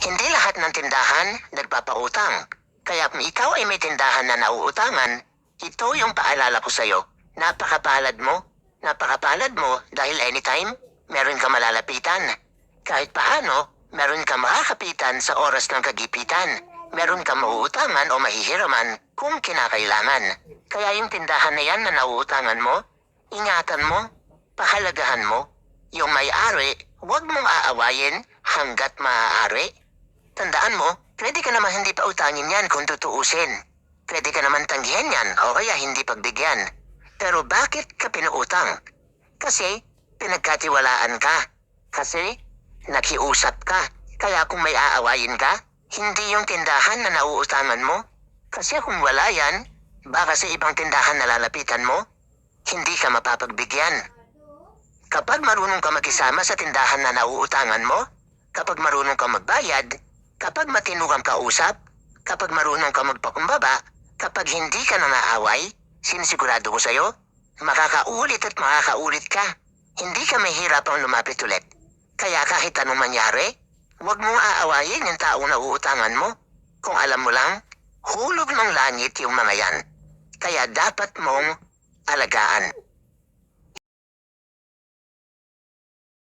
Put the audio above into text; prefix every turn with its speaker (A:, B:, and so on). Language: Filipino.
A: Hindi lahat ng tindahan nagpapautang. Kaya kung ikaw ay may tindahan na nauutangan, ito yung paalala ko sa'yo. Napakapalad mo. Napakapalad mo dahil anytime, meron ka malalapitan. Kahit paano, meron ka makakapitan sa oras ng kagipitan. Meron ka mauutangan o mahihiraman kung kinakailangan. Kaya yung tindahan na yan na nauutangan mo, ingatan mo, pahalagahan mo. Yung may-ari, huwag mong aawayin hanggat maaari. Tandaan mo, pwede ka naman hindi pa utangin yan kung tutuusin. Pwede ka naman tanggihan yan o kaya hindi pagbigyan. Pero bakit ka pinuutang? Kasi pinagkatiwalaan ka. Kasi nakiusap ka. Kaya kung may aawayin ka, hindi yung tindahan na nauutangan mo. Kasi kung wala yan, baka sa ibang tindahan na lalapitan mo, hindi ka mapapagbigyan. Kapag marunong ka makisama sa tindahan na nauutangan mo, kapag marunong ka magbayad, kapag matino kang kausap, kapag marunong ka magpakumbaba, kapag hindi ka na naaway, sinisigurado ko sa'yo, makakaulit at makakaulit ka. Hindi ka mahirapang lumapit ulit. Kaya kahit anong mangyari, huwag mong aawayin yung taong nauutangan mo. Kung alam mo lang, hulog ng langit yung mga yan. Kaya dapat mong alagaan.